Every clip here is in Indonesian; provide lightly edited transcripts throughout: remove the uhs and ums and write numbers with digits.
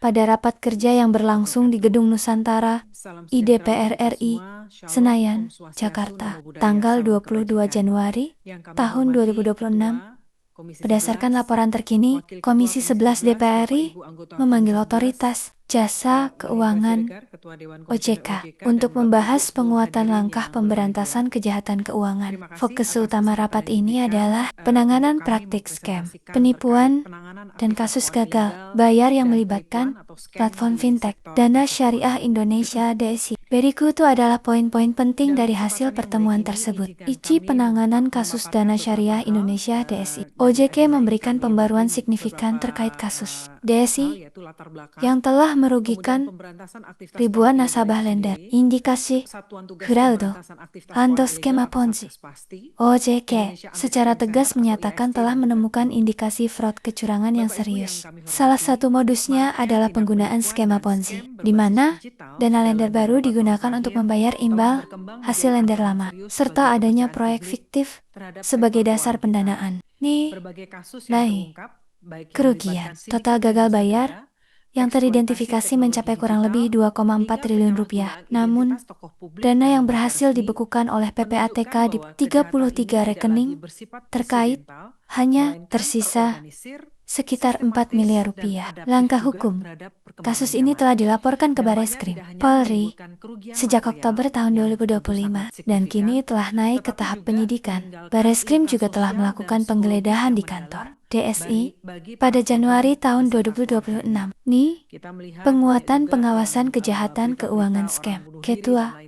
pada rapat kerja yang berlangsung di Gedung Nusantara, IDPR RI, Senayan, Jakarta, tanggal 22 Januari tahun 2026. Berdasarkan laporan terkini, Komisi 11 DPR RI memanggil Otoritas Jasa Keuangan (OJK) untuk membahas penguatan langkah pemberantasan kejahatan keuangan. Fokus utama rapat ini adalah penanganan praktik scam, penipuan, dan kasus gagal bayar yang melibatkan platform fintech Dana Syariah Indonesia (DSI). Berikut itu adalah poin-poin penting dari hasil pertemuan tersebut. Isi penanganan kasus Dana Syariah Indonesia (DSI). OJK memberikan pembaruan signifikan terkait kasus DSI yang telah merugikan ribuan nasabah lender. Indikasi fraude atau skema Ponzi. OJK secara tegas menyatakan telah menemukan indikasi fraud kecurangan yang serius. Salah satu modusnya adalah penggunaan skema Ponzi, di mana dana lender baru digunakan untuk membayar imbal hasil lender lama, serta adanya proyek fiktif sebagai dasar pendanaan. Nilai kerugian total gagal bayar yang teridentifikasi mencapai kurang lebih 2,4 triliun rupiah. Namun, dana yang berhasil dibekukan oleh PPATK di 33 rekening terkait hanya tersisa sekitar 4 miliar rupiah. Langkah hukum. Kasus ini telah dilaporkan ke Bareskrim Polri sejak Oktober tahun 2025 dan kini telah naik ke tahap penyidikan. Bareskrim juga telah melakukan penggeledahan di kantor DSI pada Januari tahun 2026. Penguatan pengawasan kejahatan keuangan scam. Ketua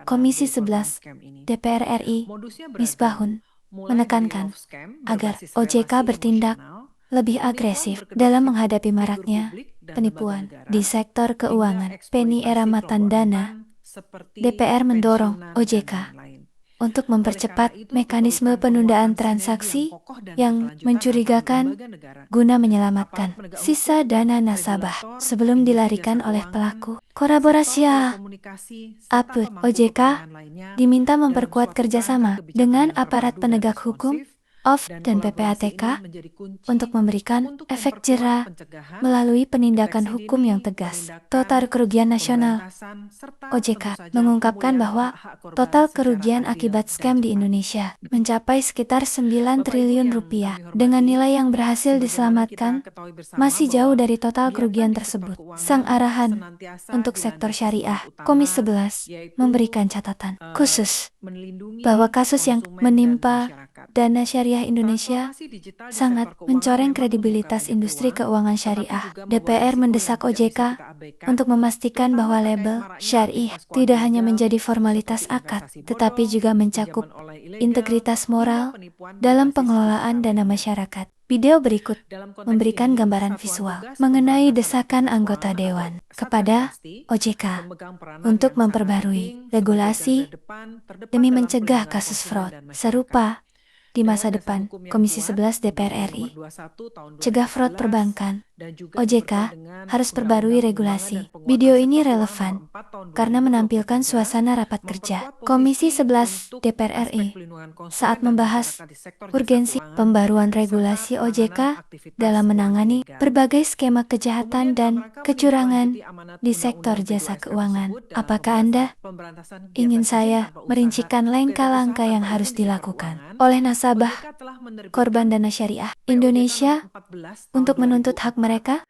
Komisi 11 DPR RI Misbahun menekankan agar OJK bertindak lebih agresif dalam menghadapi maraknya penipuan di sektor keuangan. Penny Eramatandana, DPR mendorong OJK untuk mempercepat mekanisme penundaan transaksi yang mencurigakan guna menyelamatkan sisa dana nasabah sebelum dilarikan oleh pelaku. Kolaborasi APUT OJK diminta memperkuat kerjasama dengan aparat penegak hukum dan PPATK untuk memberikan efek jera melalui penindakan hukum yang tegas. Total kerugian nasional. OJK mengungkapkan bahwa total kerugian akibat scam di Indonesia mencapai sekitar 9 triliun rupiah. Dengan nilai yang berhasil diselamatkan masih jauh dari total kerugian tersebut. Sang arahan untuk sektor syariah, Komisi 11 memberikan catatan khusus bahwa kasus yang menimpa Dana Syariah Indonesia sangat mencoreng kredibilitas industri keuangan syariah. DPR mendesak OJK untuk memastikan bahwa label syariah tidak hanya menjadi formalitas akad, tetapi juga mencakup integritas moral dalam pengelolaan dana masyarakat. Video berikut memberikan gambaran visual mengenai desakan anggota Dewan kepada OJK untuk memperbarui regulasi demi mencegah kasus fraud serupa di masa depan. Komisi 11 DPR RI cegah fraud perbankan. OJK harus perbarui regulasi. Video ini relevan karena menampilkan suasana rapat kerja Komisi 11 DPR RI saat membahas urgensi pembaruan regulasi OJK dalam menangani berbagai skema kejahatan dan kecurangan di sektor jasa keuangan. Apakah Anda ingin saya merincikan langkah-langkah yang harus dilakukan oleh nasabah korban dana syariah Indonesia untuk menuntut hak mereka?